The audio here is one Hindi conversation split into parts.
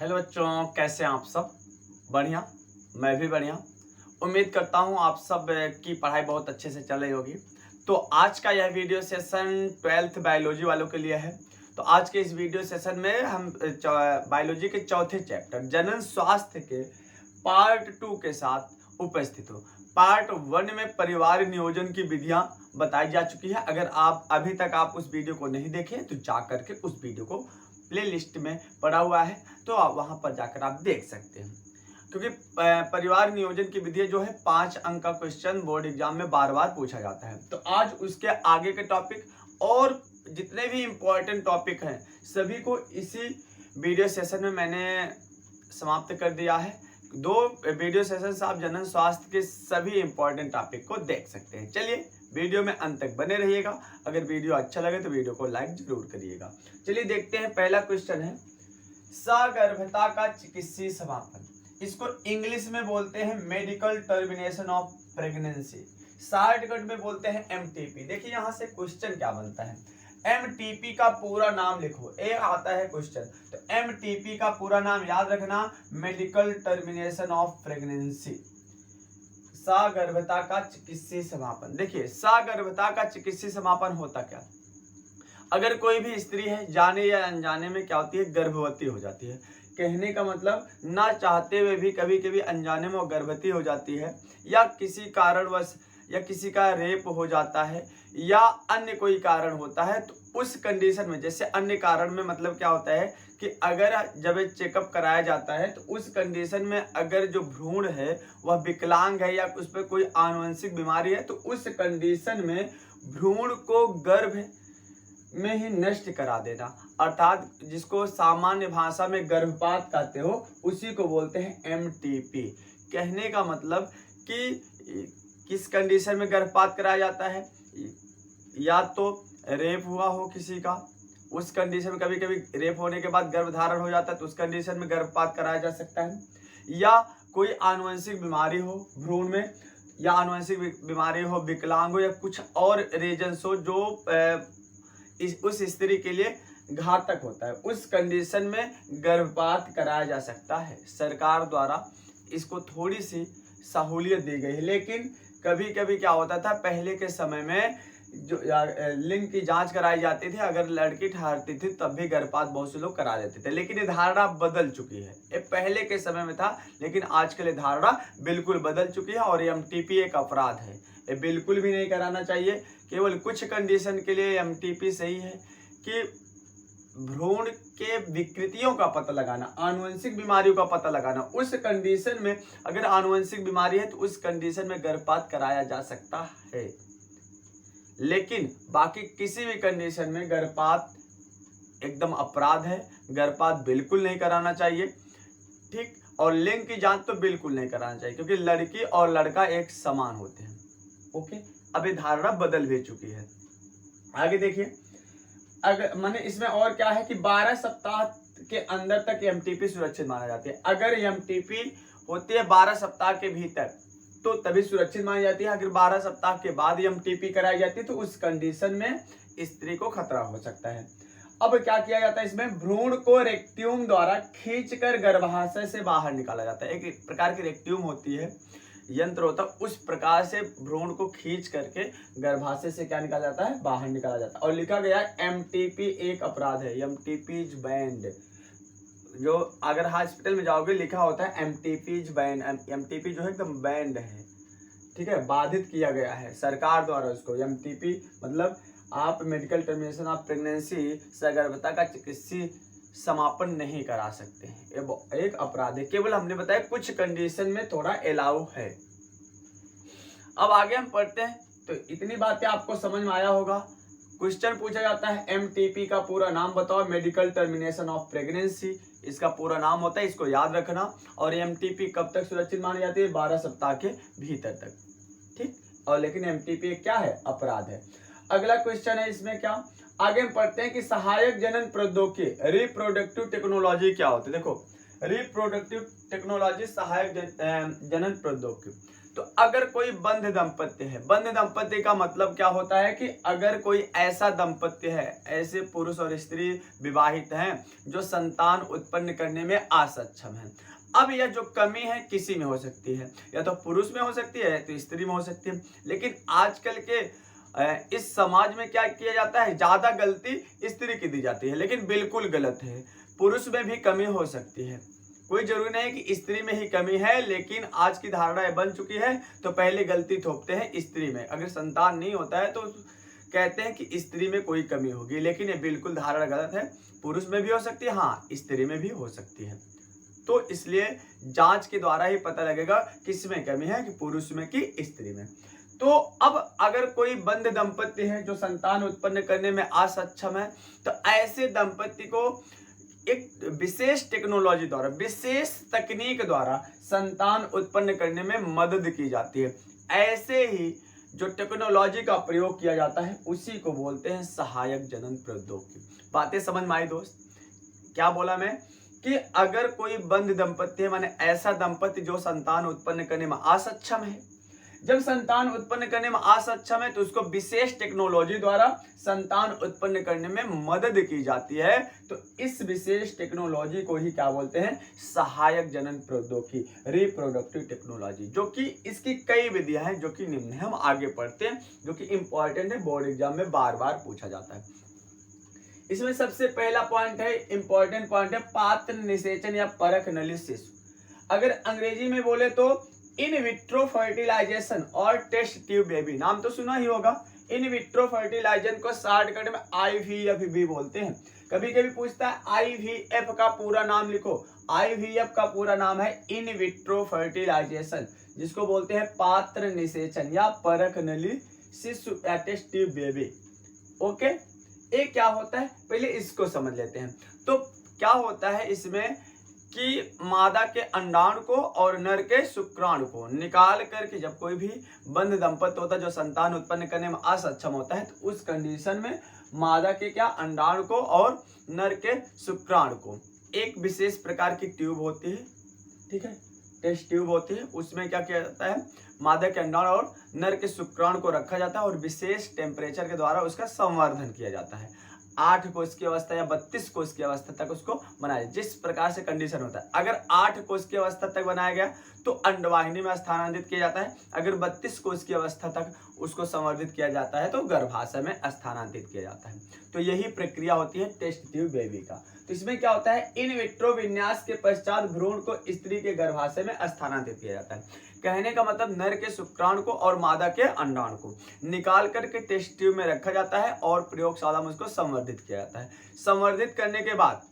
हेलो बच्चों, कैसे हैं आप सब? बढ़िया। मैं भी बढ़िया। उम्मीद करता हूँ आप सब की पढ़ाई बहुत अच्छे से चल रही होगी। तो आज का यह वीडियो सेशन 12th बायोलॉजी वालों के लिए है। तो आज के इस वीडियो सेशन में हम बायोलॉजी के चौथे चैप्टर जनन स्वास्थ्य के पार्ट 2 के साथ उपस्थित हो। पार्ट 1 में परिवार नियोजन की विधियां बताई जा चुकी है। अगर आप अभी तक उस वीडियो को नहीं देखे तो जा करके उस वीडियो को प्ले लिस्ट में पड़ा हुआ है, तो आप वहां पर जाकर आप देख सकते हैं। क्योंकि परिवार नियोजन की विधि जो है 5 अंक का क्वेश्चन बोर्ड एग्जाम में बार बार पूछा जाता है। तो आज उसके आगे के टॉपिक और जितने भी इंपॉर्टेंट टॉपिक हैं सभी को इसी वीडियो सेशन में मैंने समाप्त कर दिया है। 2 वीडियो सेशन से आप जनन स्वास्थ्य के सभी इंपॉर्टेंट टॉपिक को देख सकते हैं। चलिए वीडियो में अंत तक बने रहिएगा। अगर वीडियो अच्छा लगे तो वीडियो को लाइक जरूर करिएगा। चलिए देखते हैं, पहला क्वेश्चन है सगर्भता का चिकित्सीय समापन। इसको इंग्लिश में बोलते हैं medical termination of pregnancy, shortcut में बोलते हैं एमटीपी। देखिए यहाँ से क्वेश्चन क्या बनता है, एमटीपी का पूरा नाम लिखो। एक आता है क्वेश्चन, तो एमटीपी का पूरा नाम याद रखना, मेडिकल टर्मिनेशन ऑफ प्रेगनेंसी, सगर्भता का चिकित्सीय समापन। देखिए सगर्भता का चिकित्सीय समापन होता क्या, अगर कोई भी स्त्री है जाने या अनजाने में क्या होती है, गर्भवती हो जाती है। कहने का मतलब ना चाहते हुए भी कभी कभी अनजाने में वो गर्भवती हो जाती है, या किसी कारणवश या किसी का रेप हो जाता है या अन्य कोई कारण होता है। तो उस कंडीशन में, जैसे अन्य कारण में मतलब क्या होता है कि अगर जब चेकअप कराया जाता है तो उस कंडीशन में अगर जो भ्रूण है वह विकलांग है या उस पर कोई आनुवंशिक बीमारी है, तो उस कंडीशन में भ्रूण को गर्भ में ही नष्ट करा देना, अर्थात जिसको सामान्य भाषा में गर्भपात कहते हो, उसी को बोलते हैं एमटीपी। कहने का मतलब कि किस कंडीशन में गर्भपात कराया जाता है, या तो रेप हुआ हो किसी का, उस कंडीशन में कभी कभी रेप होने के बाद गर्भधारण हो जाता है तो उस कंडीशन में गर्भपात कराया जा सकता है, या कोई आनुवंशिक बीमारी हो भ्रूण में, या आनुवंशिक बीमारी हो, विकलांग हो, या कुछ और रीजन्स हो जो उस स्त्री के लिए घातक होता है, उस कंडीशन में गर्भपात कराया जा सकता है। सरकार द्वारा इसको थोड़ी सी सहूलियत दी गई है, लेकिन कभी कभी क्या होता था, पहले के समय में जो लिंग की जांच कराई जाती थी, अगर लड़की ठहरती थी तब भी गर्भपात बहुत से लोग करा देते थे। लेकिन ये धारणा बदल चुकी है। ये पहले के समय में था, लेकिन आजकल ये धारणा बिल्कुल बदल चुकी है और एमटीपी एक अपराध है। ये बिल्कुल भी नहीं कराना चाहिए। केवल कुछ कंडीशन के लिए एमटीपी सही है कि भ्रूण के विकृतियों का पता लगाना, आनुवंशिक बीमारियों का पता लगाना। उस कंडीशन में अगर आनुवंशिक बीमारी है तो उस कंडीशन में गर्भपात कराया जा सकता है, लेकिन बाकी किसी भी कंडीशन में गर्भपात एकदम अपराध है। गर्भपात बिल्कुल नहीं कराना चाहिए, ठीक। और लिंग की जांच तो बिल्कुल नहीं कराना चाहिए, क्योंकि लड़की और लड़का एक समान होते हैं। ओके, अब ये धारणा बदल भी चुकी है। आगे देखिए, अगर माने इसमें और क्या है कि 12 सप्ताह के अंदर तक एमटीपी सुरक्षित माना जाती है। अगर एमटीपी होती है 12 सप्ताह के भीतर तो तभी सुरक्षित मानी जाती है। अगर 12 सप्ताह के बाद एमटीपी कराई जाती है तो उस कंडीशन में स्त्री को खतरा हो सकता है। अब क्या किया जाता है, इसमें भ्रूण को रेक्ट्यूम द्वारा खींचकर गर्भाशय से बाहर निकाला जाता है। एक प्रकार की रेक्ट्यूम होती है, यंत्र होता है, उस प्रकार से भ्रूण को खींच करके गर्भाशय से क्या निकाला जाता है, बाहर निकाला जाता है। और लिखा गया है एमटीपी एक अपराध है, एमटीपी इज बैंड। जो अगर हॉस्पिटल में जाओगे लिखा होता है एमटीपी इज बैंड, एमटीपी जो है एकदम बैंड है, ठीक है, बाधित किया गया है सरकार द्वारा उसको। एमटीपी मतलब आप मेडिकल टर्मिनेशन ऑफ प्रेगनेंसी, सगर्भता का चिकित्सीय समापन नहीं करा सकते हैं, ये एक अपराध है। केवल हमने बताया कुछ कंडीशन में थोड़ा अलाउ है। अब आगे हम पढ़ते हैं, तो इतनी बातें आपको समझ में आया होगा। क्वेश्चन पूछा जाता है एमटीपी का पूरा नाम बताओ, मेडिकल टर्मिनेशन ऑफ प्रेगनेंसी इसका पूरा नाम होता है, इसको याद रखना। और एमटीपी कब तक सुरक्षित मानी जाती है, 12 सप्ताह के भीतर तक, ठीक। और लेकिन एमटीपी क्या है, अपराध है। अगला क्वेश्चन है इसमें क्या, आगे हम पढ़ते हैं कि सहायक जनन प्रौद्योगिकी, रिप्रोडक्टिव टेक्नोलॉजी क्या होती है। देखो रिप्रोडक्टिव टेक्नोलॉजी, सहायक जनन प्रौद्योगिकी। तो अगर कोई बंध दंपत्ति है, बंध दंपत्ति का मतलब क्या होता है कि अगर कोई ऐसा दंपत्ति है, ऐसे पुरुष और स्त्री विवाहित हैं जो संतान उत्पन्न करने में असक्षम है। अब यह जो कमी है किसी में हो सकती है, या तो पुरुष में हो सकती है तो स्त्री में हो सकती है, लेकिन आजकल के इस समाज में क्या किया जाता है, ज्यादा गलती स्त्री की दी जाती है, लेकिन बिल्कुल गलत है। पुरुष में भी कमी हो सकती है, कोई जरूरी नहीं कि स्त्री में ही कमी है, लेकिन आज की धारणा बन चुकी है तो पहले गलती थोपते हैं स्त्री में। अगर संतान नहीं होता है तो कहते हैं कि स्त्री में कोई कमी होगी, लेकिन ये बिल्कुल धारणा गलत है। पुरुष में भी हो सकती है, हाँ स्त्री में भी हो सकती है। तो इसलिए जांच के द्वारा ही पता लगेगा किस में कमी है, कि पुरुष में कि स्त्री में। तो अब अगर कोई बंध दंपत्ति है जो संतान उत्पन्न करने में असक्षम है, तो ऐसे दंपत्ति को एक विशेष टेक्नोलॉजी द्वारा, विशेष तकनीक द्वारा संतान उत्पन्न करने में मदद की जाती है। ऐसे ही जो टेक्नोलॉजी का प्रयोग किया जाता है उसी को बोलते हैं सहायक जनन प्रौद्योगिकी। बातें समझ में आई दोस्त? क्या बोला मैं कि अगर कोई बंध दंपत्ति है, माने ऐसा दंपत्ति जो संतान उत्पन्न करने में असक्षम है, जब संतान उत्पन्न करने में असक्षम है तो उसको विशेष टेक्नोलॉजी द्वारा संतान उत्पन्न करने में मदद की जाती है। तो इस विशेष टेक्नोलॉजी को ही क्या बोलते हैं, सहायक जनन प्रौद्योगिकी, रिप्रोडक्टिव टेक्नोलॉजी, जो कि इसकी कई विधियां हैं जो कि निम्न है, हम आगे पढ़ते हैं, जो कि इंपॉर्टेंट है, बोर्ड एग्जाम में बार बार पूछा जाता है। इसमें सबसे पहला पॉइंट है, इंपॉर्टेंट पॉइंट है, पात्र निषेचन या परख नली शिशु। अगर अंग्रेजी में बोले तो इन विट्रो फर्टिलाइजेशन और टेस्ट ट्यूब बेबी, नाम तो सुना ही होगा। इन विट्रो फर्टिलाइजेशन को शॉर्टकट में IVF भी बोलते हैं। कभी कभी पूछता है IVF का पूरा नाम लिखो। IVF का पूरा नाम है इन विट्रो फर्टिलाइजेशन, जिसको बोलते हैं पात्र निषेचन या परख नली शिशु या टेस्ट ट्यूब बेबी। ओके, ये क्या होता है पहले इसको समझ लेते हैं। तो क्या होता है इसमें कि मादा के अंडाणु को और नर के शुक्राणु को निकाल करके, जब कोई भी बंध दंपत्ति होता है जो संतान उत्पन्न करने में असक्षम होता है, तो उस कंडीशन में मादा के क्या अंडाणु को और नर के शुक्राणु को एक विशेष प्रकार की ट्यूब होती है, ठीक है, टेस्ट ट्यूब होती है। उसमें क्या किया जाता है, मादा के अंडाणु और नर के शुक्राणु को रखा जाता है और विशेष टेम्परेचर के द्वारा उसका संवर्धन किया जाता है। 8 कोष की अवस्था या 32 कोष की अवस्था तक उसको बनाया, जिस प्रकार से कंडीशन होता है। अगर 8 कोष की अवस्था तक बनाया गया तो अंडवाहिनी में स्थानांतरित किया जाता है। अगर 32 कोष की अवस्था तक उसको संवर्धित किया जाता है तो गर्भाशय में स्थानांतरित किया जाता है। तो यही प्रक्रिया होती है टेस्ट ट्यूब बेबी का। तो इसमें क्या होता है, इन विट्रो विन्यास के पश्चात भ्रूण को स्त्री के गर्भाशय में स्थानांतरित किया जाता है। कहने का मतलब नर के शुक्राणु को और मादा के अंडाणु को निकाल करके टेस्ट ट्यूब में रखा जाता है और प्रयोगशाला में उसको संवर्धित किया जाता है। संवर्धित करने के बाद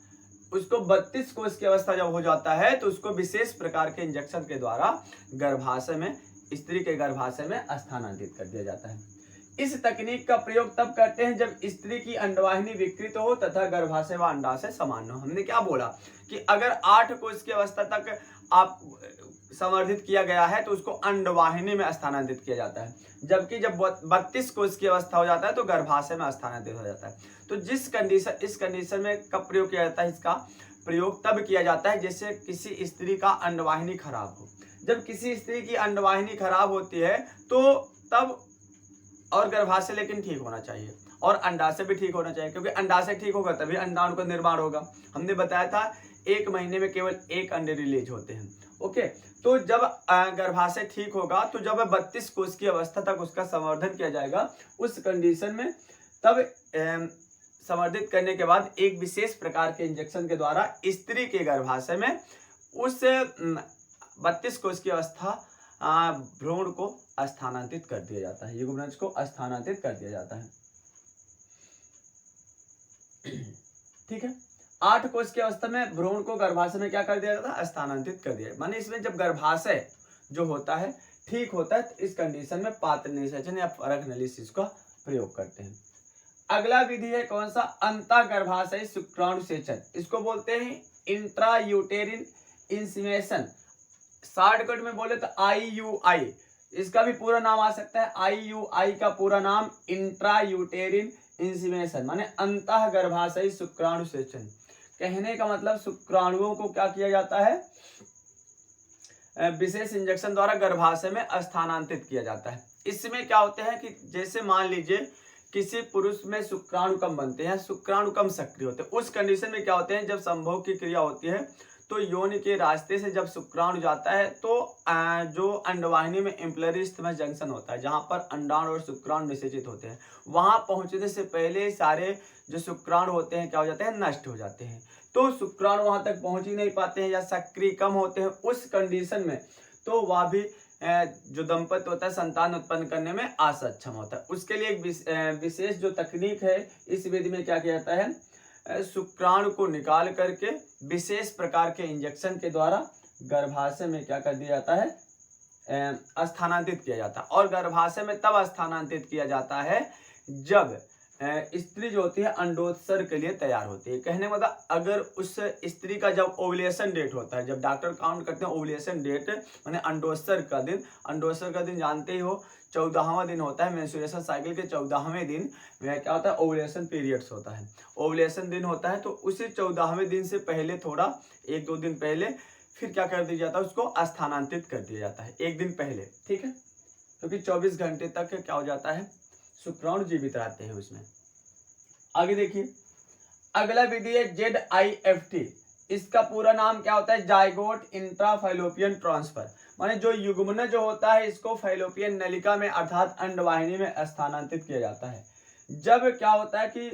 उसको 32 कोष की अवस्था जब हो जाता है तो उसको विशेष प्रकार के इंजेक्शन के द्वारा गर्भाशय में, स्त्री के गर्भाशय में स्थानांतरित कर दिया जाता है। इस तकनीक का प्रयोग तब करते हैं जब स्त्री की अंडवाहिनी विकृत हो तथा गर्भाशय व अंडाशय समान हो। हमने क्या बोला कि अगर 8 कोष की अवस्था तक आप संवर्धित किया गया है तो उसको अंडवाहिनी में स्थानांतरित किया जाता है, जबकि जब 32 कोष की अवस्था हो जाता है तो गर्भाशय में स्थानांतरित हो जाता है। तो इस कंडीशन में कब प्रयोग किया जाता है, इसका प्रयोग तब किया जाता है जैसे किसी स्त्री का अंडवाहिनी खराब हो। जब किसी स्त्री की अंडवाहिनी खराब होती है तो तब, और गर्भाशय लेकिन ठीक होना चाहिए और अंडाशय भी ठीक होना चाहिए, क्योंकि अंडाशय ठीक होगा तभी अंडाणु का निर्माण होगा। हमने बताया था 1 महीने में केवल 1 अंडे रिलीज होते हैं। ओके, तो जब गर्भाशय ठीक होगा तो जब 32 कोष की अवस्था तक उसका संवर्धन किया जाएगा, उस कंडीशन में तब संवर्धित करने के बाद एक विशेष प्रकार के इंजेक्शन के द्वारा स्त्री के गर्भाशय में उस 32 कोष की अवस्था भ्रूण को स्थानांतरित कर दिया जाता है, युग्मनज को स्थानांतरित कर दिया जाता है। ठीक है, 8 कोष की अवस्था में भ्रूण को गर्भाशय में क्या कर दिया जाता है, स्थानांतरित कर दिया। माने इसमें जब गर्भाशय जो होता है ठीक होता है तो इस कंडीशन में पात्र निषेचन या परख नली शिशु का प्रयोग करते हैं। अगला विधि है कौन सा, अंतः गर्भाशय शुक्राणु सेचन। इसको बोलते हैं इंट्रा यूटेरिन इंसीमेशन, शॉर्टकट में बोले तो IUI। इसका भी पूरा नाम आ सकता है, IUI का पूरा नाम इंट्रा यूटेरिन इंसीमेशन, माने अंतः गर्भाशय शुक्राणु सेचन। कहने का मतलब शुक्राणुओं को क्या किया जाता है, विशेष इंजेक्शन द्वारा गर्भाशय में स्थानांतरित किया जाता है। इसमें क्या होते हैं कि जैसे मान लीजिए किसी पुरुष में शुक्राणु कम बनते हैं, शुक्राणु कम सक्रिय होते हैं, उस कंडीशन में क्या होते हैं, जब संभोग की क्रिया होती है तो योनि के रास्ते से जब शुक्राणु जाता है तो जो अंडवाहिनी में एम्पलरी स्थमस जंक्शन होता है, जहां पर अंडाणु और शुक्राणु निषेचित होते हैं, वहां पहुंचने से पहले सारे जो शुक्राणु होते हैं क्या हो जाते हैं, नष्ट हो जाते हैं। तो शुक्राणु वहां तक पहुंच ही नहीं पाते हैं या सक्रिय कम होते हैं, उस कंडीशन में तो वह भी जो दंपत्ति होता है संतान उत्पन्न करने में असक्षम होता है। उसके लिए एक विशेष जो तकनीक है, इस विधि में क्या किया जाता है, शुक्राणु को निकाल करके विशेष प्रकार के इंजेक्शन के द्वारा गर्भाशय में क्या कर दिया जाता है, स्थानांतरित किया जाता है। और गर्भाशय में तब स्थानांतरित किया जाता है जब स्त्री जो होती है अंडोत्सर्ग के लिए तैयार होती है। कहने का मतलब अगर उस स्त्री का जब ओवुलेशन डेट होता है, जब डॉक्टर काउंट करते हैं ओवुलेशन डेट माने अंडोत्सर्ग का दिन, अंडोत्सर्ग का दिन जानते ही हो 14वां दिन होता है, मेंस्ट्रुएशन साइकिल के 14वें दिन में क्या होता है, ओवुलेशन पीरियड्स होता है, ओवुलेशन दिन होता है। तो उसी 14वें दिन से पहले थोड़ा 1-2 दिन पहले फिर क्या कर दिया जाता है, उसको स्थानांतरित कर दिया जाता है 1 दिन पहले, ठीक है, क्योंकि 24 घंटे तक क्या हो जाता है, शुक्राणु जीवित रहते हैं उसमें। आगे देखिए, अगला विधि है ZIFT। इसका पूरा नाम क्या होता है, जाइगोट इंट्राफैलोपियन ट्रांसफर, माने जो युग्मन जो होता है इसको फैलोपियन नलिका में अर्थात अंडवाहिनी में स्थानांतरित किया जाता है। जब क्या होता है कि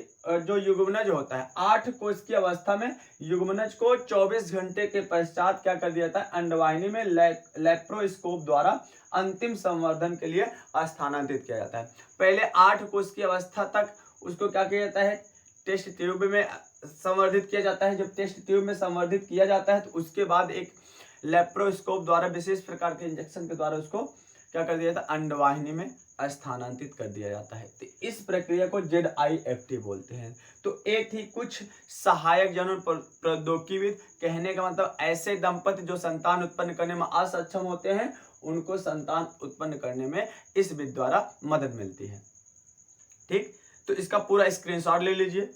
जो युग्मनज होता है 8 कोष की अवस्था में युग्मनज को 24 घंटे के पश्चात क्या कर दिया जाता है, अंडवाहिनी में लेप्रोस्कोप द्वारा अंतिम संवर्धन के लिए स्थानांतरित किया जाता है। पहले 8 कोष की अवस्था तक उसको क्या किया जाता है, टेस्ट ट्यूब में संवर्धित किया जाता है। जब टेस्ट ट्यूब में संवर्धित किया जाता है तो उसके बाद एक लेप्रोस्कोप द्वारा विशेष प्रकार के इंजेक्शन के द्वारा उसको क्या कर दिया जाता है, अंडवाहिनी में स्थानांतरित कर दिया जाता है। तो इस प्रक्रिया को ZIFT बोलते हैं। तो एक थी कुछ सहायक जनन प्रौद्योगिकी, कहने का मतलब ऐसे दंपति जो संतान उत्पन्न करने में असक्षम होते हैं उनको संतान उत्पन्न करने में इस विधि द्वारा मदद मिलती है। ठीक, तो इसका पूरा स्क्रीनशॉट ले लीजिए।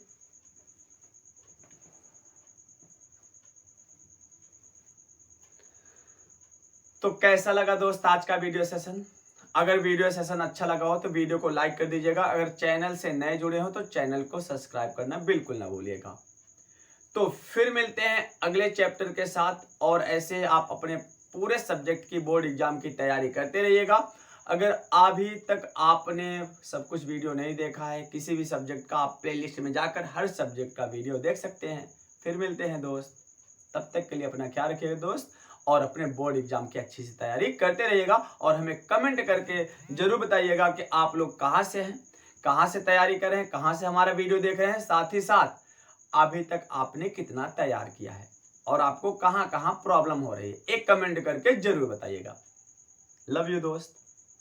तो कैसा लगा दोस्त आज का वीडियो सेशन? अगर वीडियो सेशन अच्छा लगा हो तो वीडियो को लाइक कर दीजिएगा। अगर चैनल से नए जुड़े हो तो चैनल को सब्सक्राइब करना बिल्कुल ना भूलिएगा। तो फिर मिलते हैं अगले चैप्टर के साथ, और ऐसे आप अपने पूरे सब्जेक्ट की बोर्ड एग्जाम की तैयारी करते रहिएगा। अगर अभी तक आपने सब कुछ वीडियो नहीं देखा है किसी भी सब्जेक्ट का, आप प्लेलिस्ट में जाकर हर सब्जेक्ट का वीडियो देख सकते हैं। फिर मिलते हैं दोस्त, तब तक के लिए अपना ख्याल रखिएगा दोस्त, और अपने बोर्ड एग्जाम की अच्छी से तैयारी करते रहिएगा। और हमें कमेंट करके जरूर बताइएगा कि आप लोग कहाँ से हैं, कहाँ से तैयारी कर रहे हैं, कहाँ से हमारा वीडियो देख रहे हैं, साथ ही साथ अभी तक आपने कितना तैयार किया है और आपको कहाँ कहाँ प्रॉब्लम हो रही है, एक कमेंट करके जरूर बताइएगा। लव यू दोस्त।